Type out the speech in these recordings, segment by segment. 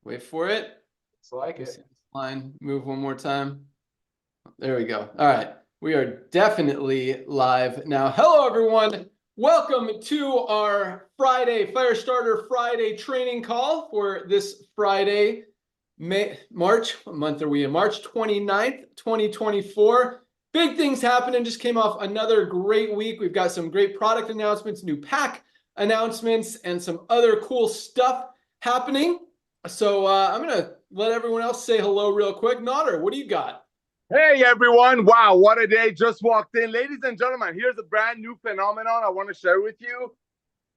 Wait for it. It's like it. Line, move one more time. There we go. All right. We are definitely live now. Hello, everyone. Welcome to our Friday, Firestarter Friday training call for this Friday, March. What month are we in? March 29th, 2024. Big things happening. Just came off another great week. We've got some great product announcements, new pack announcements, and some other cool stuff happening. So I'm going to let everyone else say hello real quick. Nodder, what do you got? Hey, everyone. Wow, what a day. Just walked in. Ladies and gentlemen, here's a brand new phenomenon I want to share with you.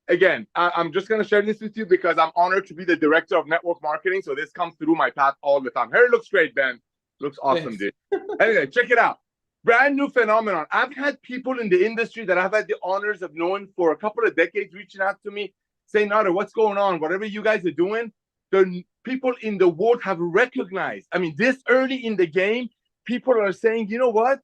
Again, I'm just going to share this with you because I'm honored to be the director of network marketing. So this comes through my path all the time. Hair looks great, Ben. Looks awesome, dude. Anyway, check it out. Brand new phenomenon. I've had people in the industry that I've had the honors of knowing for a couple of decades reaching out to me saying, Nodder, what's going on? Whatever you guys are doing, the people in the world have recognized. I mean, this early in the game, people are saying, you know what?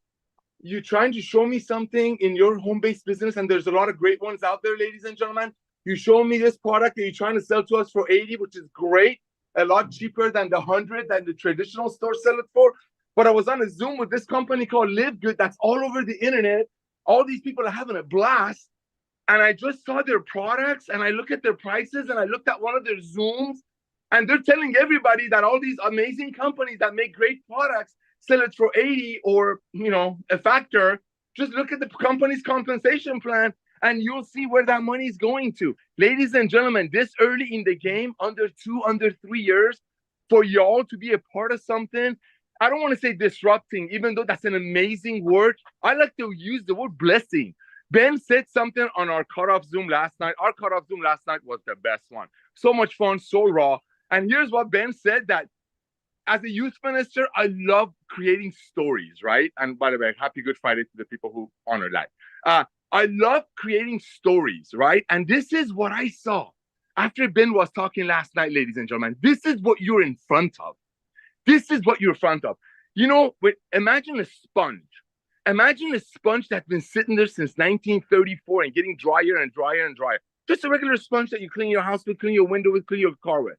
You're trying to show me something in your home-based business, and there's a lot of great ones out there, ladies and gentlemen. You show me this product that you're trying to sell to us for 80, which is great, a lot cheaper than the 100 that the traditional stores sell it for. But I was on a Zoom with this company called livegood that's all over the internet. All these people are having a blast. And I just saw their products, and I look at their prices, and I looked at one of their Zooms, and they're telling everybody that all these amazing companies that make great products sell it for 80 or, a factor. Just look at the company's compensation plan and you'll see where that money is going to. Ladies and gentlemen, this early in the game, under 3 years, for y'all to be a part of something, I don't want to say disrupting, even though that's an amazing word. I like to use the word blessing. Ben said something on our cutoff Zoom last night. Our cutoff Zoom last night was the best one. So much fun, so raw. And here's what Ben said, that as a youth minister, I love creating stories, right? And by the way, happy Good Friday to the people who honor that. I love creating stories, right? And this is what I saw after Ben was talking last night, ladies and gentlemen. This is what you're in front of. This is what you're in front of. Imagine a sponge. Imagine a sponge that's been sitting there since 1934 and getting drier and drier and drier. Just a regular sponge that you clean your house with, clean your window with, clean your car with.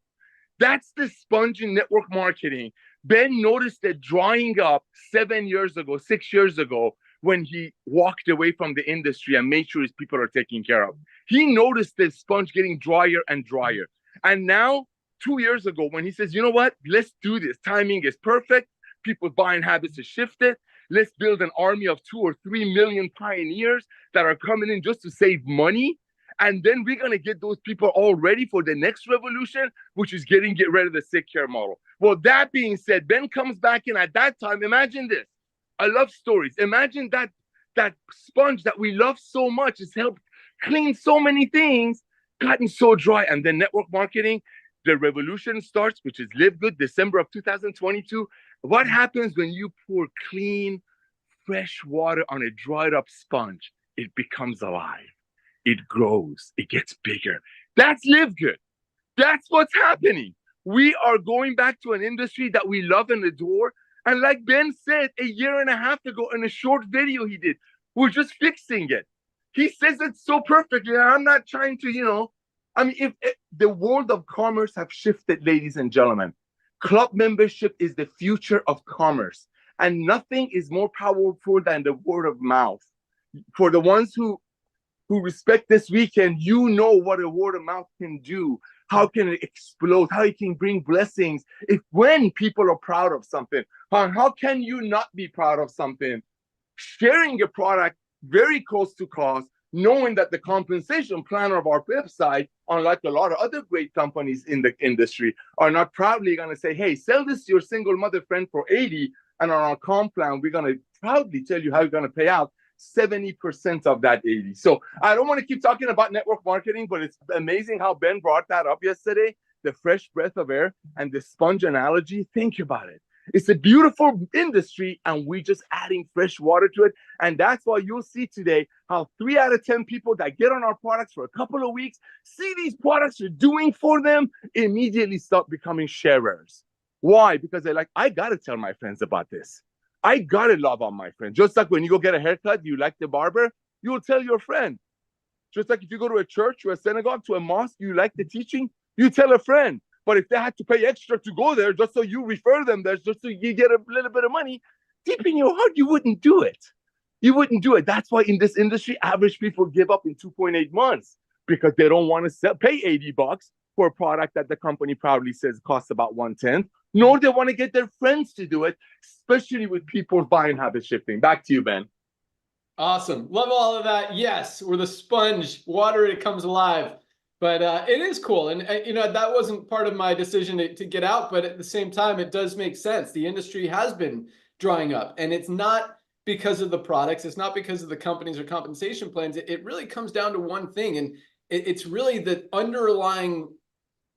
That's the sponge in network marketing. Ben noticed it drying up 7 years ago, 6 years ago, when he walked away from the industry and made sure his people are taken care of. He noticed the sponge getting drier and drier. And now, 2 years ago, when he says, you know what, let's do this. Timing is perfect. People's buying habits have shifted. Let's build an army of 2 or 3 million pioneers that are coming in just to save money. And then we're going to get those people all ready for the next revolution, which is get rid of the sick care model. Well, that being said, Ben comes back in at that time. Imagine this. I love stories. Imagine that sponge that we love so much has helped clean so many things, gotten so dry. And then network marketing, the revolution starts, which is livegood, December of 2022. What happens when you pour clean, fresh water on a dried up sponge? It becomes alive. It grows, it gets bigger. That's livegood. That's what's happening. We are going back to an industry that we love and adore. And like Ben said a year and a half ago in a short video he did, we're just fixing it. He says it so perfectly. And I'm not trying to, if the world of commerce have shifted, ladies and gentlemen. Club membership is the future of commerce. And nothing is more powerful than the word of mouth. For the ones who respect this weekend, you know what a word of mouth can do. How can it explode? How it can bring blessings when people are proud of something. How can you not be proud of something? Sharing a product very close to cost, knowing that the compensation plan of our website, unlike a lot of other great companies in the industry, are not proudly going to say, hey, sell this to your single mother friend for 80, and on our comp plan, we're going to proudly tell you how you're going to pay out 70% of that 80. So I don't want to keep talking about network marketing, but it's amazing how Ben brought that up yesterday, the fresh breath of air and the sponge analogy. Think about it. It's a beautiful industry, and we're just adding fresh water to it. And that's why you'll see today how 3 out of 10 people that get on our products for a couple of weeks, see these products are doing for them, immediately start becoming sharers. Why? Because they're like, I got to tell my friends about this. I got to love on my friend. Just like when you go get a haircut, you like the barber, you'll tell your friend. Just like if you go to a church or a synagogue, to a mosque, you like the teaching, you tell a friend. But if they had to pay extra to go there just so you refer them there, just so you get a little bit of money, deep in your heart, you wouldn't do it. You wouldn't do it. That's why in this industry, average people give up in 2.8 months because they don't want to pay $80 for a product that the company proudly says costs about 1/10, nor they want to get their friends to do it, especially with people's buying habits shifting. Back to you, Ben. Awesome. Love all of that. Yes, we're the sponge. Water, it comes alive. But it is cool. And, that wasn't part of my decision to get out. But at the same time, it does make sense. The industry has been drying up. And it's not because of the products. It's not because of the companies or compensation plans. It really comes down to one thing. And it's really the underlying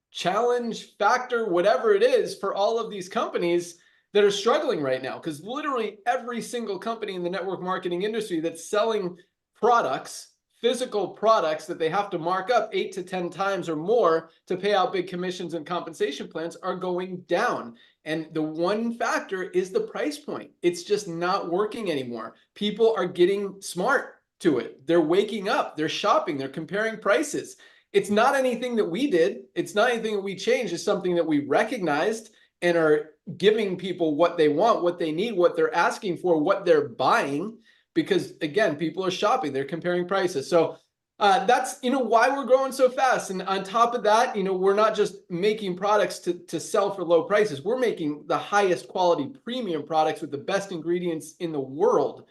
challenge factor, whatever it is, for all of these companies that are struggling right now. Because literally every single company in the network marketing industry that's selling products, physical products that they have to mark up 8 to 10 times or more to pay out big commissions and compensation plans are going down. And the one factor is the price point. It's just not working anymore. People are getting smart to it. They're waking up, they're shopping, they're comparing prices. It's not anything that we did. It's not anything that we changed. It's something that we recognized and are giving people what they want, what they need, what they're asking for, what they're buying. Because again, people are shopping, they're comparing prices. So that's why we're growing so fast. And on top of that, we're not just making products to sell for low prices. We're making the highest quality premium products with the best ingredients in the world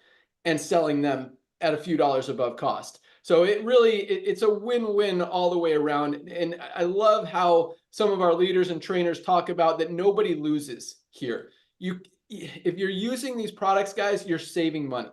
and selling them at a few dollars above cost. So it's a win-win all the way around. And I love how some of our leaders and trainers talk about that nobody loses here. If you're using these products, guys, you're saving money.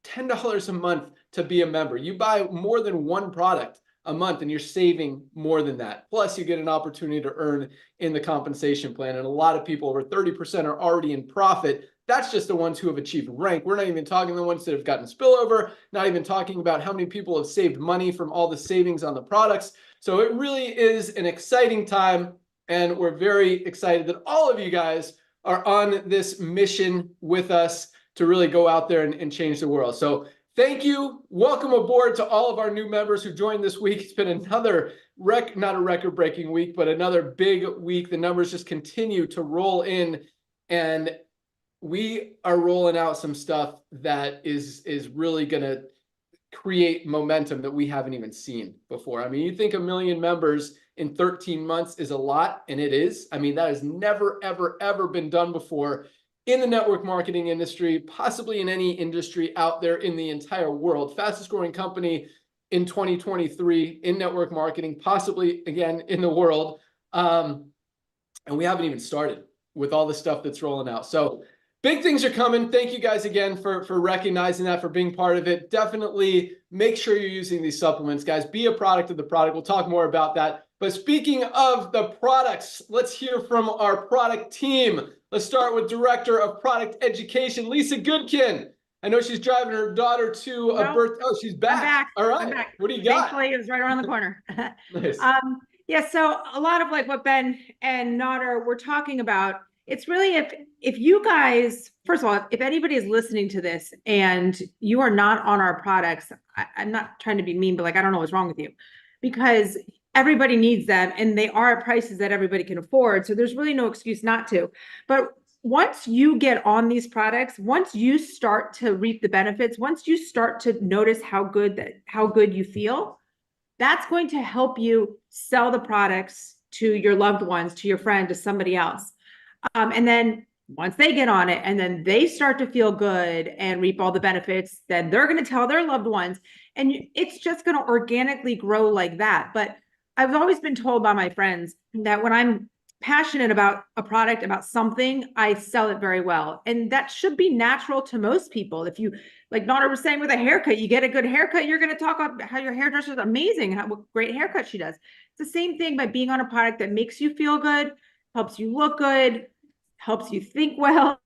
$10 a month to be a member. You buy more than one product a month and you're saving more than that. Plus you get an opportunity to earn in the compensation plan. And a lot of people, over 30%, are already in profit. That's just the ones who have achieved rank. We're not even talking the ones that have gotten spillover, not even talking about how many people have saved money from all the savings on the products. So it really is an exciting time. And we're very excited that all of you guys are on this mission with us to really go out there and change the world. So thank you. Welcome aboard to all of our new members who joined this week. It's been another not a record-breaking week, but another big week. The numbers just continue to roll in, and we are rolling out some stuff that is really going to create momentum that we haven't even seen before. I mean, you think 1 million members in 13 months is a lot, and it is. I mean, that has never, ever, ever been done before in the network marketing industry, possibly in any industry out there in the entire world. Fastest growing company in 2023 in network marketing, possibly again in the world. And we haven't even started with all the stuff that's rolling out. So big things are coming. Thank you guys again for recognizing that, for being part of it. Definitely make sure you're using these supplements, guys. Be a product of the product. We'll talk more about that. But speaking of the products, let's hear from our product team. Let's start with Director of Product Education, Lisa Goodkin. I know she's driving her daughter to a birth. Oh, she's back. I'm back. All right. I'm back. What do you got? Thankfully, it was right around the corner. Nice. Yeah, so a lot of like what Ben and Nader were talking about, it's really if you guys, first of all, if anybody is listening to this and you are not on our products, I'm not trying to be mean, but like, I don't know what's wrong with you, because everybody needs them and they are at prices that everybody can afford. So there's really no excuse not to. But once you get on these products, once you start to reap the benefits, once you start to notice how good you feel, that's going to help you sell the products to your loved ones, to your friend, to somebody else. And then once they get on it and then they start to feel good and reap all the benefits, then they're going to tell their loved ones, and it's just going to organically grow like that. But I've always been told by my friends that when I'm passionate about a product, about something, I sell it very well. And that should be natural to most people. If you, like Nana was saying, with a haircut, you get a good haircut, you're going to talk about how your hairdresser is amazing, what great haircut she does. It's the same thing by being on a product that makes you feel good, helps you look good, helps you think well,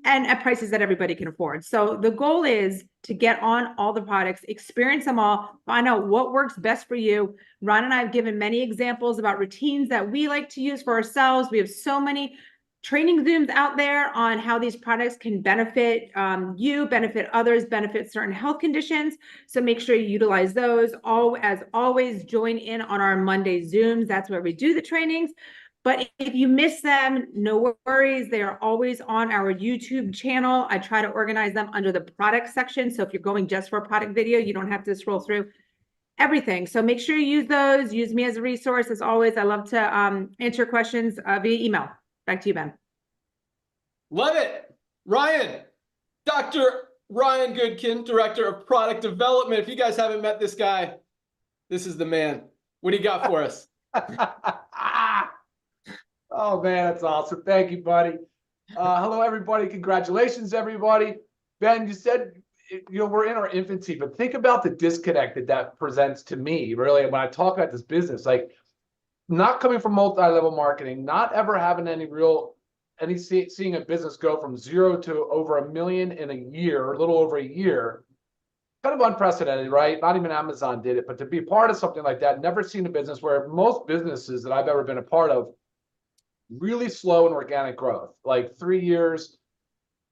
and at prices that everybody can afford. So the goal is to get on all the products, experience them all, find out what works best for you. Ron and I have given many examples about routines that we like to use for ourselves. We have so many training Zooms out there on how these products can benefit you, benefit others, benefit certain health conditions. So make sure you utilize those. As always, join in on our Monday Zooms. That's where we do the trainings. But if you miss them, no worries. They are always on our YouTube channel. I try to organize them under the product section. So if you're going just for a product video, you don't have to scroll through everything. So make sure you use those. Use me as a resource. As always, I love to answer questions via email. Back to you, Ben. Love it. Ryan, Dr. Ryan Goodkin, Director of Product Development. If you guys haven't met this guy, this is the man. What do you got for us? Oh man, that's awesome. Thank you, buddy. Hello, everybody. Congratulations, everybody. Ben, you said, we're in our infancy, but think about the disconnect that presents to me, really, when I talk about this business. Like, not coming from multi-level marketing, not ever having seeing a business go from 0 to over 1 million in a year, a little over a year. Kind of unprecedented, right? Not even Amazon did it, but to be part of something like that, never seen a business where most businesses that I've ever been a part of, really slow in organic growth, like 3 years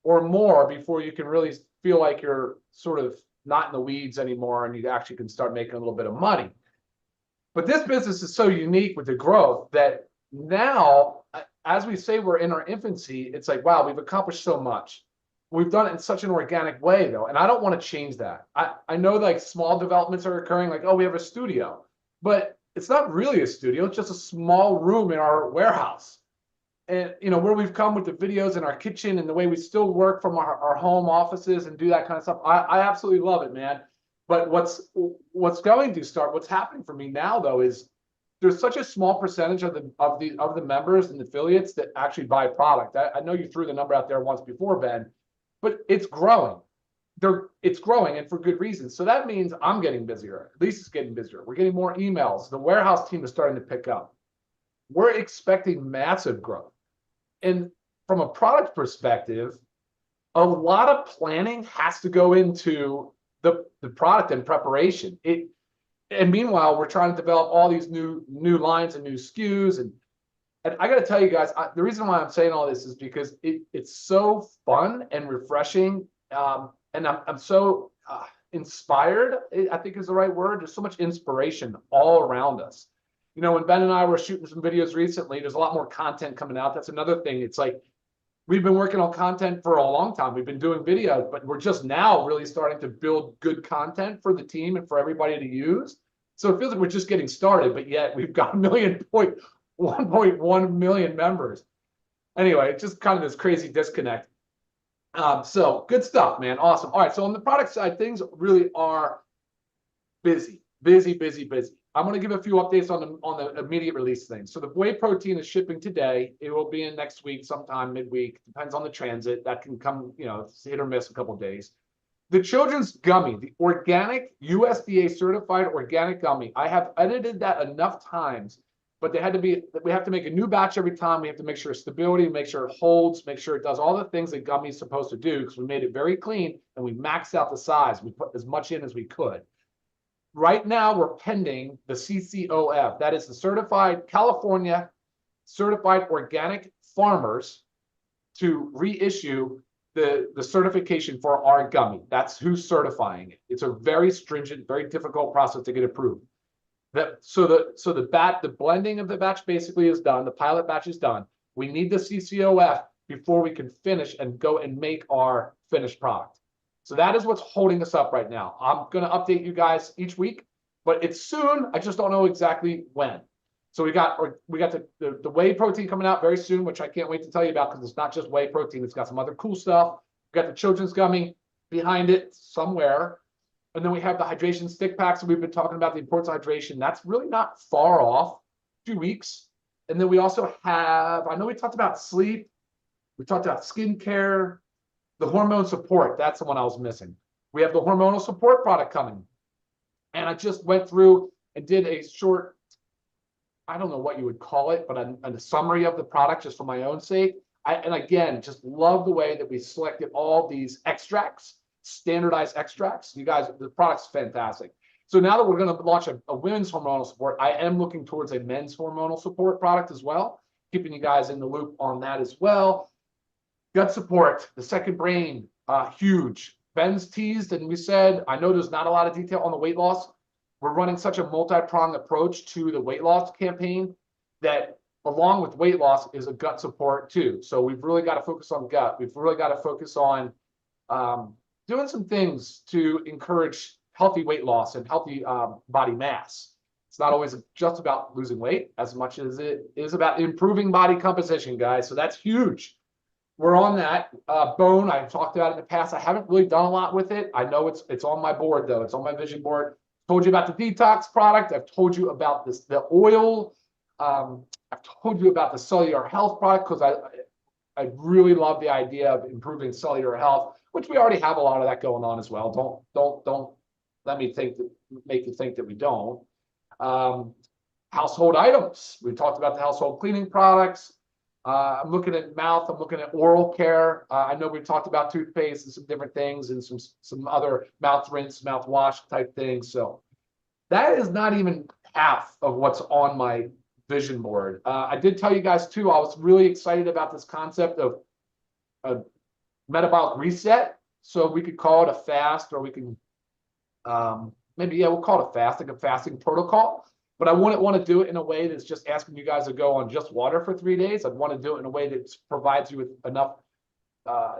or more before you can really feel like you're sort of not in the weeds anymore and you actually can start making a little bit of money. But this business is so unique with the growth that now, as we say, we're in our infancy. It's like, wow, we've accomplished so much. We've done it in such an organic way, though, and I don't want to change that. I know like small developments are occurring, like, oh, we have a studio, but it's not really a studio. It's just a small room in our warehouse. And where we've come with the videos in our kitchen and the way we still work from our home offices and do that kind of stuff, I absolutely love it, man. But what's happening for me now, though, is there's such a small percentage of the members and affiliates that actually buy product. I know you threw the number out there once before, Ben, but it's growing. It's growing, and for good reason. So that means I'm getting busier. At least it's getting busier. We're getting more emails. The warehouse team is starting to pick up. We're expecting massive growth. And from a product perspective, a lot of planning has to go into the product and preparation. And meanwhile, we're trying to develop all these new lines and new SKUs. And I got to tell you guys, the reason why I'm saying all this is because it's so fun and refreshing. And I'm so inspired, I think is the right word. There's so much inspiration all around us. When Ben and I were shooting some videos recently, there's a lot more content coming out. That's another thing. It's like we've been working on content for a long time. We've been doing videos, but we're just now really starting to build good content for the team and for everybody to use. So it feels like we're just getting started, but yet we've got 1.1 million members. Anyway, it's just kind of this crazy disconnect. So good stuff, man. Awesome. All right. So on the product side, things really are busy. I'm going to give a few updates on the immediate release things. So the whey protein is shipping today. It will be in next week, sometime midweek. Depends on the transit. That can come, it's hit or miss a couple of days. The children's gummy, the organic USDA certified organic gummy. I have edited that enough times, but we have to make a new batch every time. We have to make sure stability, make sure it holds, make sure it does all the things that gummy is supposed to do, because we made it very clean and we maxed out the size. We put as much in as we could. Right now, we're pending the CCOF. That is the Certified California Certified Organic Farmers to reissue the certification for our gummy. That's who's certifying it. It's a very stringent, very difficult process to get approved. So the blending of the batch basically is done. The pilot batch is done. We need the CCOF before we can finish and go and make our finished product. So that is what's holding us up right now. I'm going to update you guys each week, but it's soon. I just don't know exactly when. So we got the whey protein coming out very soon, which I can't wait to tell you about, because it's not just whey protein. It's got some other cool stuff. We got the children's gummy behind it somewhere. And then we have the hydration stick packs that we've been talking about, the importance of hydration. That's really not far off, 2 weeks. And then we also have, I know we talked about sleep. We talked about skincare. The hormone support, that's the one I was missing. We have the hormonal support product coming. And I just went through and did a short, I don't know what you would call it, but a summary of the product just for my own sake. And again, just love the way that we selected all these extracts, standardized extracts. You guys, the product's fantastic. So now that we're going to launch a women's hormonal support, I am looking towards a men's hormonal support product as well, keeping you guys in the loop on that as well. Gut support, the second brain, huge. Ben's teased, and we said, I know there's not a lot of detail on the weight loss. We're running such a multi-pronged approach to the weight loss campaign that along with weight loss is a gut support too. So we've really got to focus on gut. We've really got to focus on doing some things to encourage healthy weight loss and healthy body mass. It's not always just about losing weight as much as it is about improving body composition, guys. So that's huge. We're on that. Bone, I've talked about it in the past. I haven't really done a lot with it. I know it's on my board though. It's on my vision board. Told you about the detox product. I've told you about the oil. I've told you about the cellular health product because I really love the idea of improving cellular health, which we already have a lot of that going on as well. Don't let me make you think that we don't. Household items. We talked about the household cleaning products. I'm looking at mouth. I'm looking at oral care. I know we've talked about toothpaste and some different things and some other mouth rinse, mouthwash type things. So that is not even half of what's on my vision board. I did tell you guys too, I was really excited about this concept of a metabolic reset. So we could call it a fast, or we can maybe, yeah, we'll call it a fast, like a fasting protocol. But I wouldn't want to do it in a way that's just asking you guys to go on just water for 3 days. I'd want to do it in a way that provides you with enough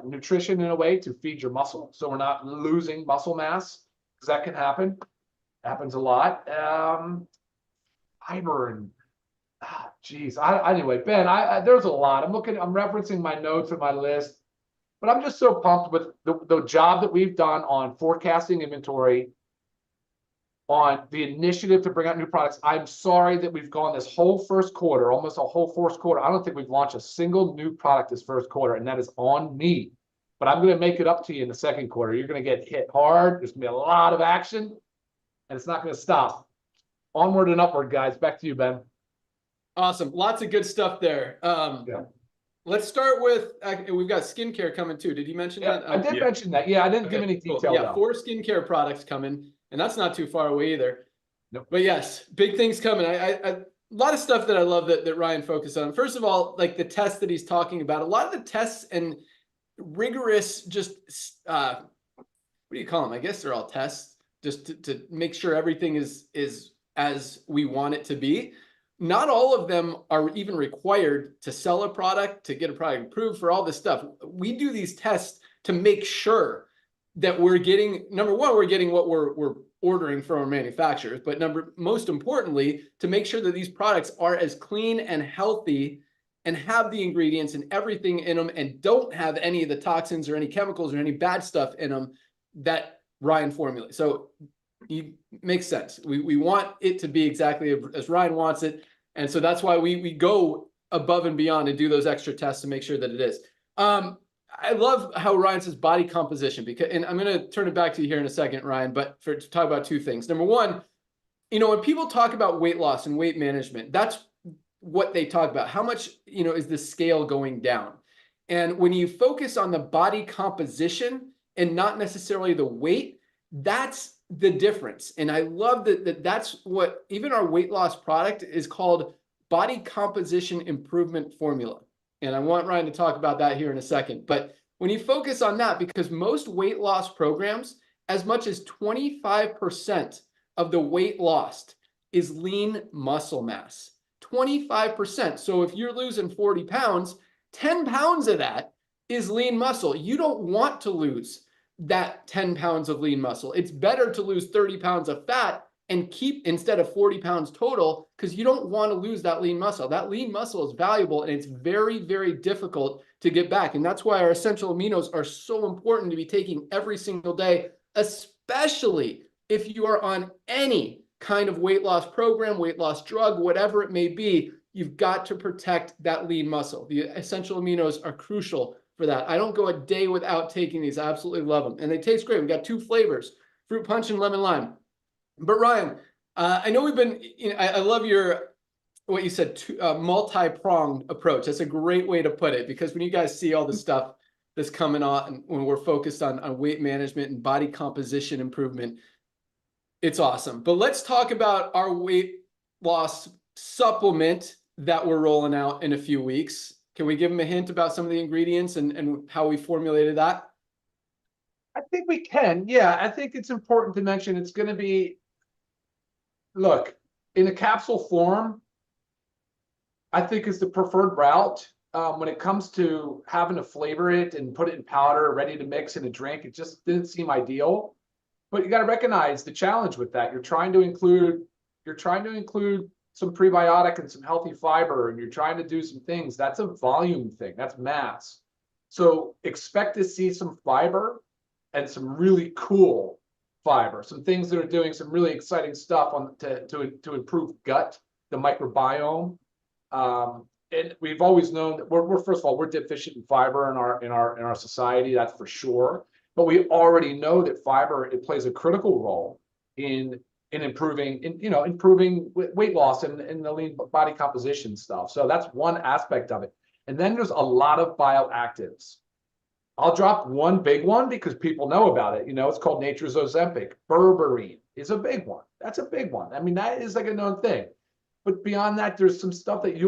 nutrition in a way to feed your muscle, so we're not losing muscle mass, because that can happen. Happens a lot. Fiber and geez. Anyway, Ben, there's a lot. I'm referencing my notes and my list, but I'm just so pumped with the job that we've done on forecasting inventory, on the initiative to bring out new products. I'm sorry that we've gone this whole first quarter, almost a whole fourth quarter. I don't think we've launched a single new product this first quarter, and that is on me. But I'm going to make it up to you in the second quarter. You're going to get hit hard. There's going to be a lot of action, and it's not going to stop. Onward and upward, guys. Back to you, Ben. Awesome. Lots of good stuff there. Yeah. Let's start with, we've got skincare coming too. Did you mention that? I did mention that. Yeah, I didn't give any cool. detail. Yeah, though. 4 skincare products coming, and that's not too far away either. Nope. But yes, big things coming. A lot of stuff that I love that Ryan focused on. First of all, like the tests that he's talking about, a lot of the tests and rigorous, just what do you call them? I guess they're all tests, just to make sure everything is as we want it to be. Not all of them are even required to sell a product, to get a product approved, for all this stuff. We do these tests to make sure that we're getting, number one, we're getting what we're ordering from our manufacturers, but most importantly, to make sure that these products are as clean and healthy and have the ingredients and everything in them and don't have any of the toxins or any chemicals or any bad stuff in them that Ryan formulated. So it makes sense. We want it to be exactly as Ryan wants it. And so that's why we go above and beyond and do those extra tests to make sure that it is. I love how Ryan says body composition, and I'm going to turn it back to you here in a second, Ryan, but to talk about 2 things. Number one, when people talk about weight loss and weight management, that's what they talk about. How much, is the scale going down? And when you focus on the body composition and not necessarily the weight, that's the difference. And I love that's what even our weight loss product is called, body composition improvement formula. And I want Ryan to talk about that here in a second. But when you focus on that, because most weight loss programs, as much as 25% of the weight lost is lean muscle mass. 25%. So if you're losing 40 pounds, 10 pounds of that is lean muscle. You don't want to lose that 10 pounds of lean muscle. It's better to lose 30 pounds of fat and keep, instead of 40 pounds total, because you don't want to lose that lean muscle. That lean muscle is valuable, and it's very, very difficult to get back. And that's why our essential aminos are so important to be taking every single day, especially if you are on any kind of weight loss program, weight loss drug, whatever it may be. You've got to protect that lean muscle. The essential aminos are crucial for that. I don't go a day without taking these. I absolutely love them. And they taste great. We've got 2 flavors, fruit punch and lemon lime. But Ryan, I know we've been, I love what you said, multi-pronged approach. That's a great way to put it, because when you guys see all the stuff that's coming on, when we're focused on weight management and body composition improvement, it's awesome. But let's talk about our weight loss supplement that we're rolling out in a few weeks. Can we give them a hint about some of the ingredients and how we formulated that? I think we can. Yeah, I think it's important to mention it's going to be, look, in a capsule form, I think is the preferred route. When it comes to having to flavor it and put it in powder, ready to mix in a drink, it just didn't seem ideal. But you got to recognize the challenge with that. You're trying to include some prebiotic and some healthy fiber, and you're trying to do some things. That's a volume thing. That's mass. So expect to see some fiber and some really cool fiber, some things that are doing some really exciting stuff to improve gut, the microbiome. And we've always known that we're first of all, we're deficient in fiber in our society, that's for sure. But we already know that fiber, it plays a critical role in improving weight loss and the lean body composition stuff. So that's one aspect of it. And then there's a lot of bioactives. I'll drop one big one because people know about it. It's called nature's Ozempic. Berberine is a big one. That's a big one. I mean, that is like a known thing. But beyond that, there's some stuff that you